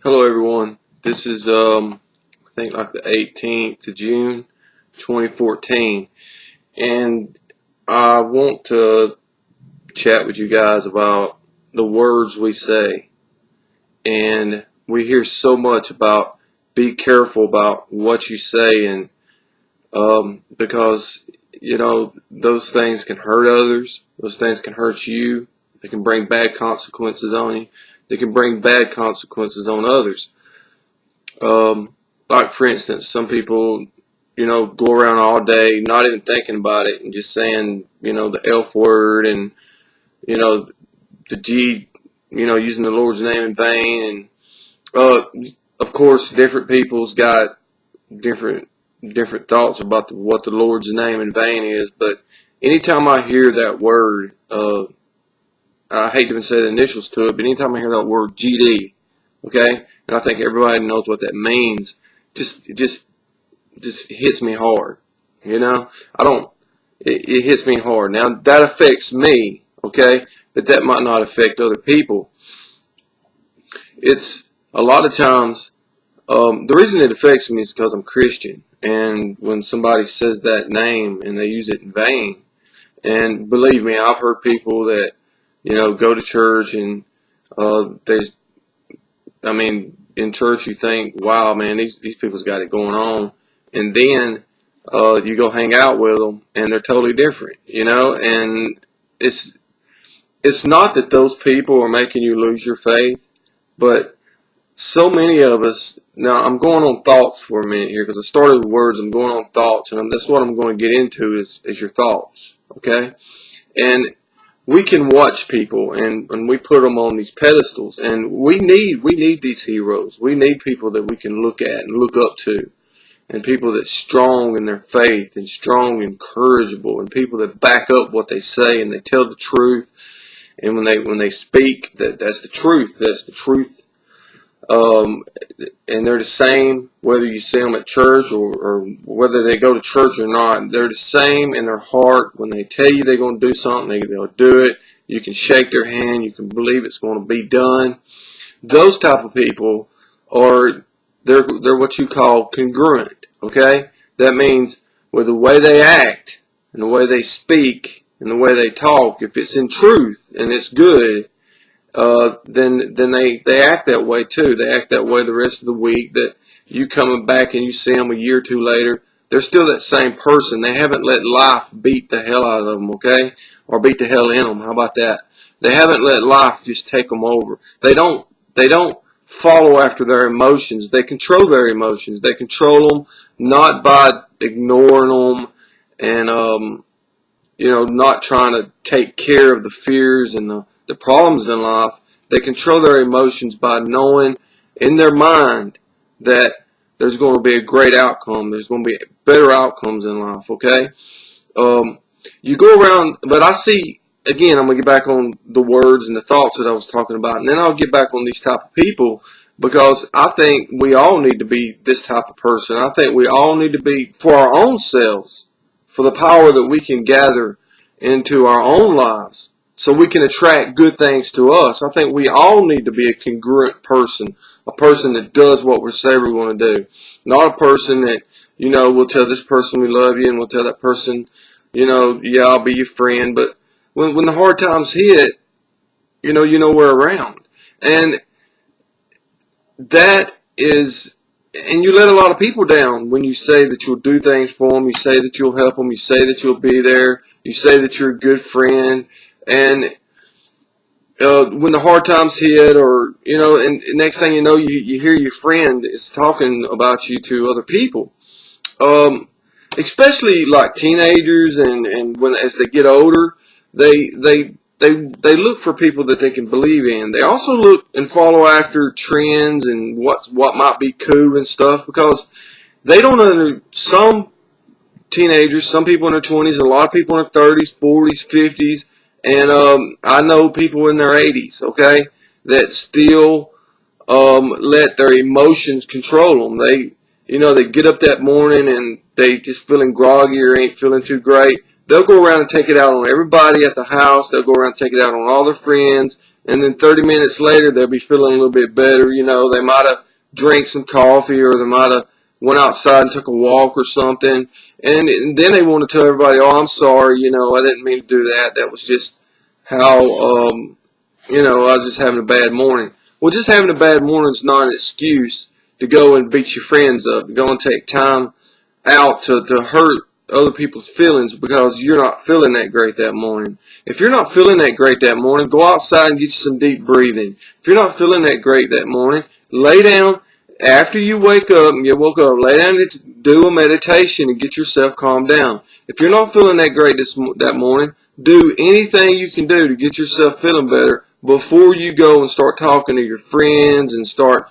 Hello everyone. This is I think like the 18th of June 2014, and I want to chat with you guys about the words we say. And we hear so much about be careful about what you say, and because those things can hurt others, those things can hurt you, they can bring bad consequences on you, they can bring bad consequences on others. Like for instance, some people, go around all day not even thinking about it and just saying, the F word and, the G, using the Lord's name in vain. And, of course, different people's got different thoughts about what the Lord's name in vain is. But anytime I hear that word, I hate to even say the initials to it, but anytime I hear that word GD, okay, and I think everybody knows what that means, it just hits me hard. It hits me hard. Now that affects me, okay, but that might not affect other people. It's a lot of times, the reason it affects me is because I'm Christian, and when somebody says that name and they use it in vain, and believe me, I've heard people that, go to church and, in church you think, wow, man, these people's got it going on. And then you go hang out with them and they're totally different, and it's not that those people are making you lose your faith, but so many of us, now I'm going on thoughts for a minute here because I started with words, I'm going on thoughts, and that's what I'm going to get into is your thoughts, okay? And we can watch people and we put them on these pedestals, and we need these heroes. We need people that we can look at and look up to, and people that's strong in their faith and strong and courageable, and people that back up what they say and they tell the truth, and when they speak, that's the truth. That's the truth. And they're the same whether you see them at church or whether they go to church or not. They're the same in their heart. When they tell you they're going to do something, they'll do it. You can shake their hand. You can believe it's going to be done. Those type of people they're what you call congruent. Okay, that means with the way they act and the way they speak and the way they talk, if it's in truth and it's good, then they act that way too. They act that way the rest of the week. That you coming back and you see them a year or two later, they're still that same person. They haven't let life beat the hell out of them, okay? Or beat the hell in them. How about that? They haven't let life just take them over. They don't follow after their emotions. They control their emotions. They control them not by ignoring them and not trying to take care of the fears and the problems in life. They control their emotions by knowing in their mind that there's going to be a great outcome. There's going to be better outcomes in life, okay? You go around, but I see, again, I'm going to get back on the words and the thoughts that I was talking about, and then I'll get back on these type of people, because I think we all need to be this type of person. I think we all need to be, for our own selves, for the power that we can gather into our own lives, so we can attract good things to us. I think we all need to be a congruent person, a person that does what we say we're going to do. Not a person that, will tell this person we love you and we'll tell that person, yeah, I'll be your friend. But when the hard times hit, we're around. And that is, and you let a lot of people down when you say that you'll do things for them, you say that you'll help them, you say that you'll be there, you say that you're a good friend. And when the hard times hit, or and next thing you know, you hear your friend is talking about you to other people, especially like teenagers, and as they get older, they look for people that they can believe in. They also look and follow after trends and what might be cool and stuff, because they don't some teenagers, some people in their 20s, a lot of people in their 30s, 40s, 50s. And I know people in their 80s, okay, that still let their emotions control them. They get up that morning and they just feeling groggy or ain't feeling too great. They'll go around and take it out on everybody at the house. They'll go around and take it out on all their friends. and then 30 minutes later they'll be feeling a little bit better. You know, they might have drank some coffee, or they might have went outside and took a walk or something, and then they want to tell everybody, oh, I'm sorry, you know, I didn't mean to do that. That was just how, you know, I was just having a bad morning. Well, just having a bad morning is not an excuse to go and beat your friends up, to go and take time out to hurt other people's feelings because you're not feeling that great that morning. If you're not feeling that great that morning, go outside and get you some deep breathing. If you're not feeling that great that morning, lay down. After you wake up and you woke up, lay down and do a meditation and get yourself calmed down. If you're not feeling that great that morning, do anything you can do to get yourself feeling better before you go and start talking to your friends and start,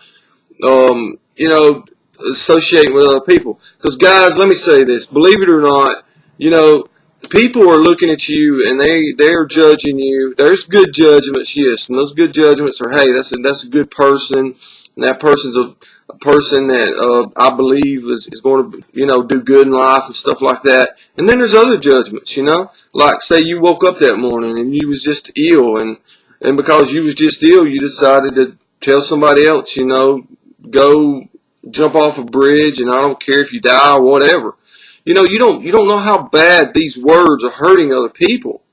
you know, associating with other people. Because guys, let me say this, believe it or not, you know, people are looking at you and they're judging you. There's good judgments, yes, and those good judgments are, hey, that's a good person, and that person's a person that I believe is going to, you know, do good in life and stuff like that. And then there's other judgments, you know, like say you woke up that morning and you was just ill, and because you was just ill, you decided to tell somebody else, you know, go jump off a bridge, and I don't care if you die or whatever. You know, you don't know how bad these words are hurting other people.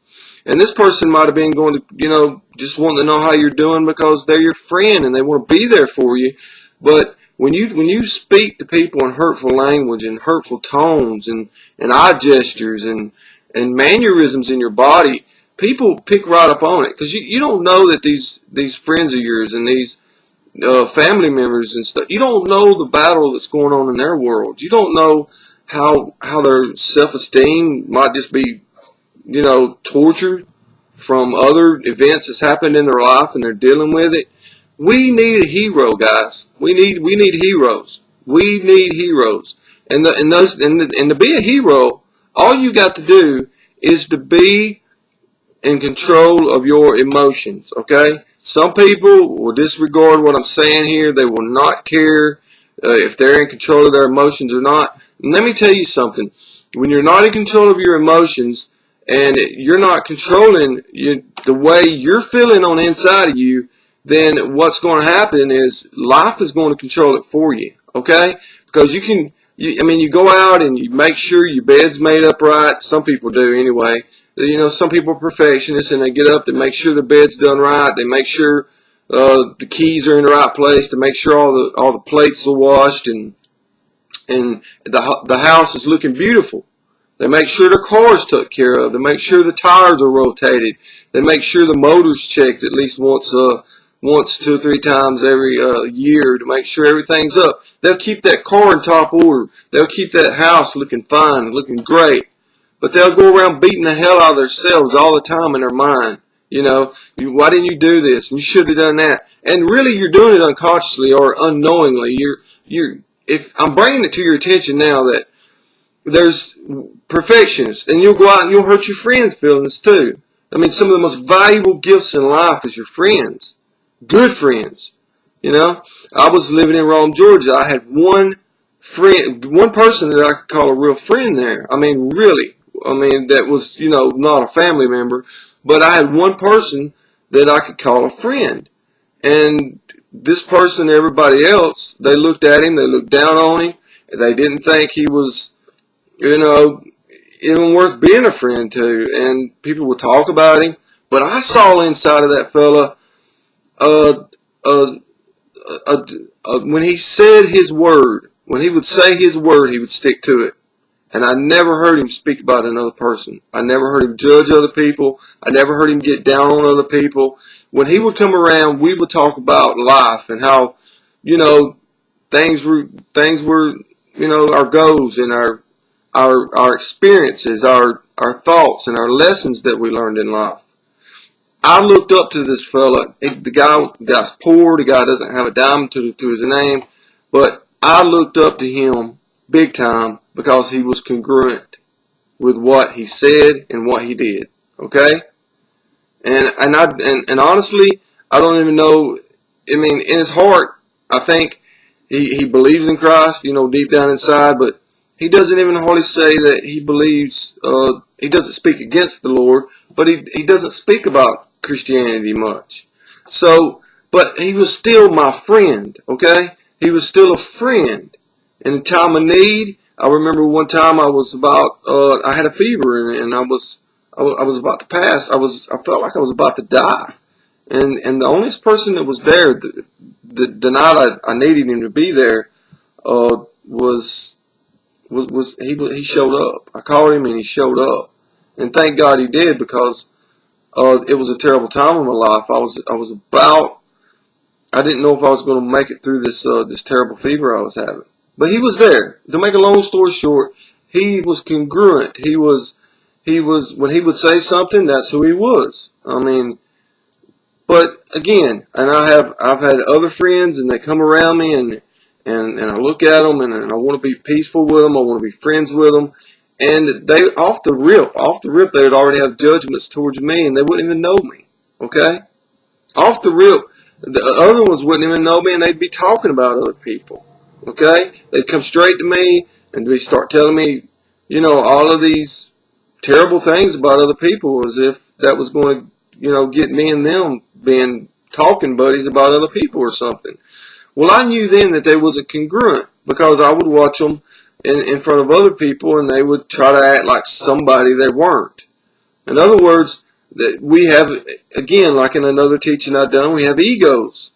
And this person might have been going to, you know, just wanting to know how you're doing because they're your friend and they want to be there for you. But when you speak to people in hurtful language and hurtful tones and eye gestures and mannerisms in your body, people pick right up on it, because you don't know that these friends of yours and these family members and stuff, you don't know the battle that's going on in their world. You don't know how their self-esteem might just be, you know, tortured from other events that's happened in their life and they're dealing with it. We need a hero, guys. We need heroes. We need heroes. And to be a hero, all you got to do is to be in control of your emotions, okay? Some people will disregard what I'm saying here. They will not care if they're in control of their emotions or not. And let me tell you something. When you're not in control of your emotions and you're not controlling the way you're feeling on the inside of you, then what's going to happen is life is going to control it for you, okay? Because you go out and you make sure your bed's made up right. Some people do anyway. You know, some people are perfectionists and they get up, they make sure the bed's done right. They make sure the keys are in the right place, to make sure all the plates are washed and the house is looking beautiful. They make sure the car's took care of. They make sure the tires are rotated. They make sure the motor's checked at least once, 2 or 3 times every year to make sure everything's up. They'll keep that car in top order. They'll keep that house looking fine, looking great. But they'll go around beating the hell out of themselves all the time in their mind. You know, why didn't you do this? And you should have done that. And really, you're doing it unconsciously or unknowingly. If I'm bringing it to your attention now that there's perfectionists, and you'll go out and you'll hurt your friends' feelings too. I mean, some of the most valuable gifts in life is your friends. Good friends. You know, I was living in Rome, Georgia. I had one person that I could call a real friend there. I mean, really. I mean, that was, you know, not a family member, but I had one person that I could call a friend. And this person, everybody else, they looked at him, they looked down on him, they didn't think he was, you know, even worth being a friend to, and people would talk about him. But I saw inside of that fella, when he said his word, when he would say his word, he would stick to it. And I never heard him speak about another person. I never heard him judge other people. I never heard him get down on other people. When he would come around, we would talk about life and how, you know, things were, you know, our goals and our experiences, our thoughts and our lessons that we learned in life. I looked up to this fella. The guy's poor. The guy doesn't have a dime to his name, but I looked up to him big time because he was congruent with what he said and what he did. Okay, and honestly, I don't even know. I mean, in his heart, I think he believes in Christ, you know, deep down inside, but he doesn't even hardly say that he believes. He doesn't speak against the Lord, but he doesn't speak about Christianity much. So, but he was still my friend, okay? He was still a friend. In a time of need, I remember one time I was about, I had a fever and I was about to pass. I felt like I was about to die. And the only person that was there the night I needed him to be there, was he showed up. I called him and he showed up. And thank God he did, because it was a terrible time in my life. I didn't know if I was going to make it through this terrible fever I was having. But he was there. To make a long story short, he was congruent. He was when he would say something, that's who he was. I mean, but again, and I've had other friends, and they come around me, and I look at them, and I want to be peaceful with them. I want to be friends with them. And they, off the rip, they would already have judgments towards me, and they wouldn't even know me. Okay? Off the rip, the other ones wouldn't even know me, and they'd be talking about other people. Okay? They'd come straight to me, and they'd start telling me, all of these terrible things about other people, as if that was going to, get me and them being talking buddies about other people or something. Well, I knew then that they wasn't congruent, because I would watch them in front of other people, and they would try to act like somebody they weren't. In other words, that we have, again, like in another teaching I've done, we have egos.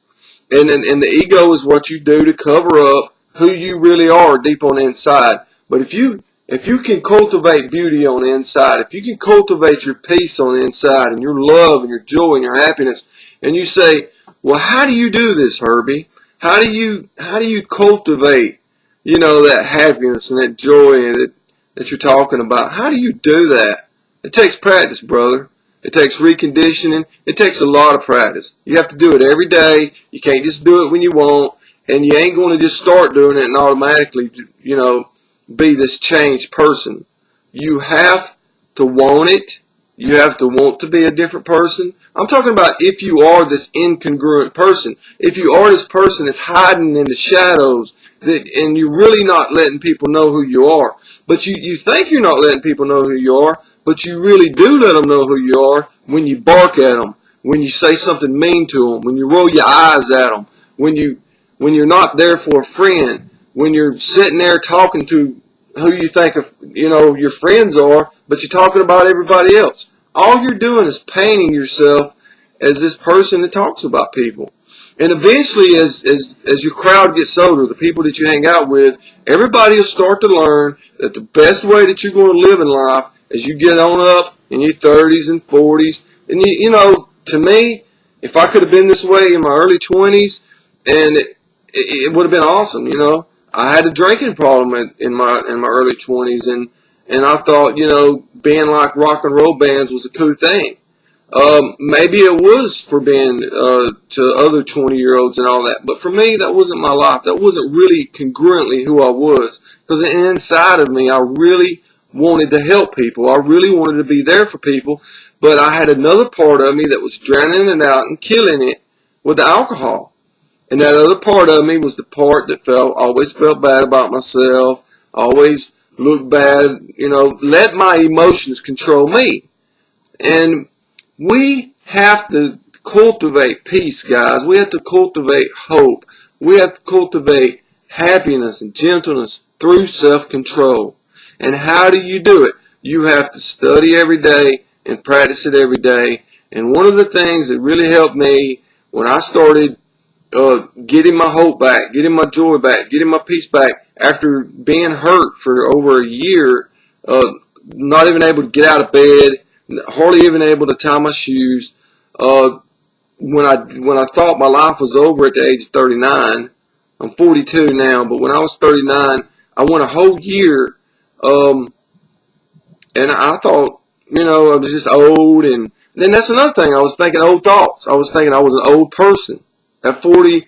And the ego is what you do to cover up who you really are deep on the inside. But if you can cultivate beauty on the inside, if you can cultivate your peace on the inside, and your love and your joy and your happiness, and you say, well, how do you do this, Herbie? How do you cultivate, that happiness and that joy that you're talking about? How do you do that? It takes practice, brother. It takes reconditioning. It takes a lot of practice. You have to do it every day. You can't just do it when you want, and you ain't going to just start doing it and automatically, be this changed person. You have to want it. You have to want to be a different person. I'm talking about if you are this incongruent person. If you are this person that's hiding in the shadows, and you're really not letting people know who you are. But you think you're not letting people know who you are, but you really do let them know who you are when you bark at them, when you say something mean to them, when you roll your eyes at them, when you're not there for a friend, when you're sitting there talking to who you think your friends are, but you're talking about everybody else. All you're doing is painting yourself as this person that talks about people. And eventually, as your crowd gets older, the people that you hang out with, everybody will start to learn that the best way that you're going to live in life is you get on up in your 30s and 40s. And to me, if I could have been this way in my early 20s, and it would have been awesome. I had a drinking problem in my early 20s, and I thought, being like rock and roll bands was a cool thing. Maybe it was for being to other 20-year-olds and all that, but for me, that wasn't my life. That wasn't really congruently who I was, because inside of me, I really wanted to help people. I really wanted to be there for people, but I had another part of me that was drowning it out and killing it with the alcohol. And that other part of me was the part that always felt bad about myself, always looked bad, let my emotions control me. And we have to cultivate peace, guys. We have to cultivate hope. We have to cultivate happiness and gentleness through self-control. And how do you do it? You have to study every day and practice it every day. And one of the things that really helped me when I started getting my hope back, getting my joy back, getting my peace back after being hurt for over a year, not even able to get out of bed, hardly even able to tie my shoes. When I thought my life was over at the age of 39, I'm 42 now, but when I was 39, I went a whole year, and I thought, I was just old, and then that's another thing. I was thinking old thoughts. I was thinking I was an old person. At 40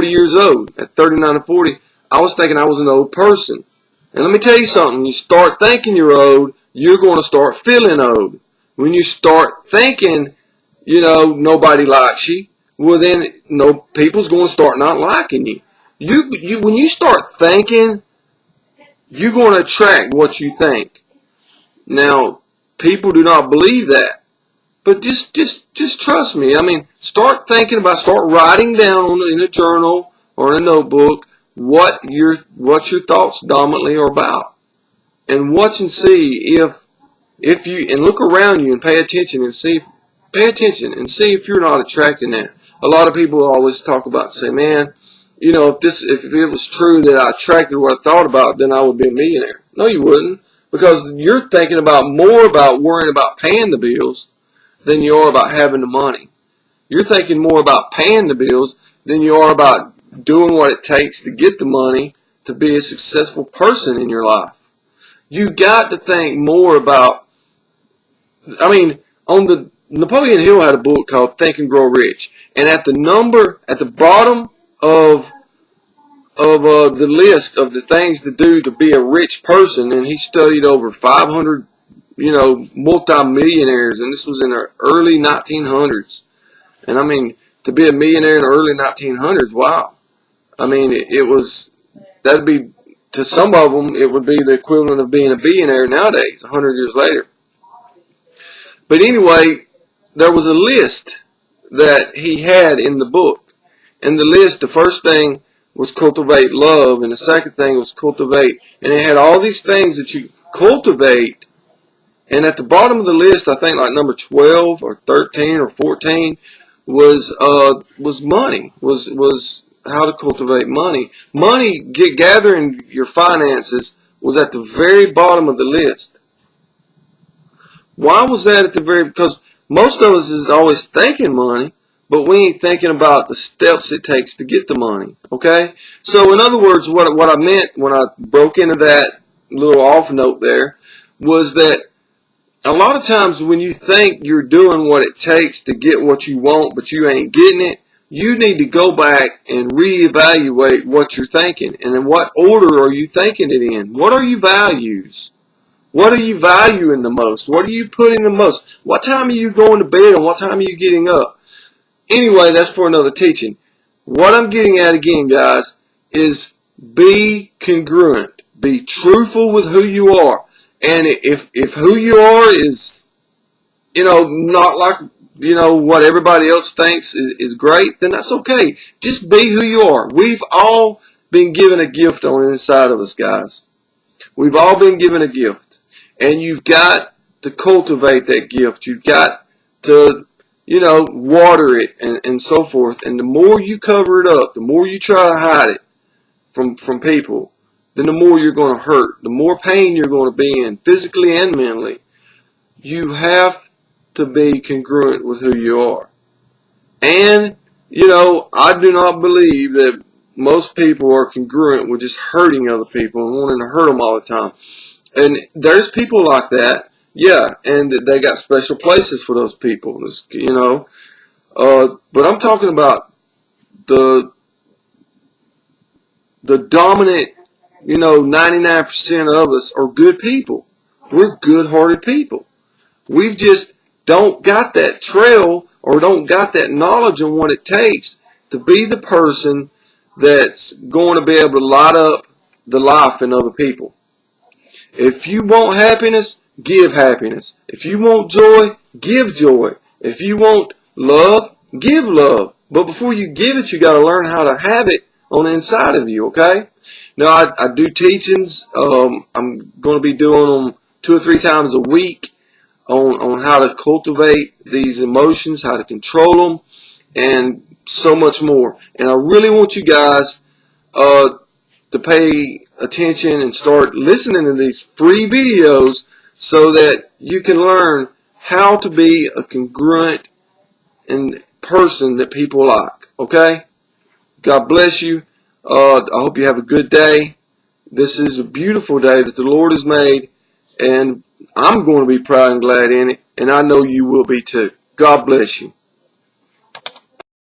years old, at 39 and 40, I was thinking I was an old person. And let me tell you something. When you start thinking you're old, you're going to start feeling old. When you start thinking, nobody likes you, well then, people's going to start not liking you. When you start thinking, you're going to attract what you think. Now, people do not believe that. But just trust me. I mean, start writing down in a journal or in a notebook what your thoughts dominantly are about, and watch and see if you, and look around you and pay attention and see if you're not attracting that. A lot of people always talk about, say, man, you know, if it was true that I attracted what I thought about, then I would be a millionaire. No, you wouldn't, because you're thinking more about worrying about paying the bills than you are about having the money. You're thinking more about paying the bills than you are about doing what it takes to get the money to be a successful person in your life. You got to think more about, I mean, Napoleon Hill had a book called Think and Grow Rich, and at the bottom of the list of the things to do to be a rich person, and he studied over 500, multi-millionaires, and this was in the early 1900s. And I mean, to be a millionaire in the early 1900s, wow. I mean, that'd be, to some of them, it would be the equivalent of being a billionaire nowadays, 100 years later. But anyway, there was a list that he had in the book. And the list, the first thing was cultivate love, and the second thing was cultivate. And it had all these things that you cultivate. And at the bottom of the list, I think like number 12 or 13 or 14 was money, was how to cultivate money. Gathering your finances was at the very bottom of the list. Why was that at the very, because most of us is always thinking money, but we ain't thinking about the steps it takes to get the money, okay? So in other words, what I meant when I broke into that little off note there was that a lot of times when you think you're doing what it takes to get what you want, but you ain't getting it, you need to go back and reevaluate what you're thinking. And in what order are you thinking it in? What are your values? What are you valuing the most? What are you putting the most? What time are you going to bed and what time are you getting up? Anyway, that's for another teaching. What I'm getting at again, guys, is be congruent. Be truthful with who you are. And if who you are is, not like, what everybody else thinks is great, then that's okay. Just be who you are. We've all been given a gift on the inside of us, guys. We've all been given a gift. And you've got to cultivate that gift. You've got to, water it and so forth. And the more you cover it up, the more you try to hide it from people, then the more you're going to hurt. The more pain you're going to be in, physically and mentally. You have to be congruent with who you are. And, I do not believe that most people are congruent with just hurting other people and wanting to hurt them all the time. And there's people like that, yeah, and they got special places for those people, but I'm talking about the dominant, 99% of us are good people. We're good-hearted people. We've just don't got that trail or don't got that knowledge on what it takes to be the person that's going to be able to light up the life in other people. If you want happiness, give happiness. If you want joy, give joy. If you want love, give love. But before you give it, you got to learn how to have it on the inside of you, okay? Now, I do teachings. I'm going to be doing them 2 or 3 times a week on how to cultivate these emotions, how to control them, and so much more. And I really want you guys to pay attention and start listening to these free videos so that you can learn how to be a congruent person that people like. Okay? God bless you. I hope you have a good day. This is a beautiful day that the Lord has made, and I'm going to be proud and glad in it, and I know you will be too. God bless you.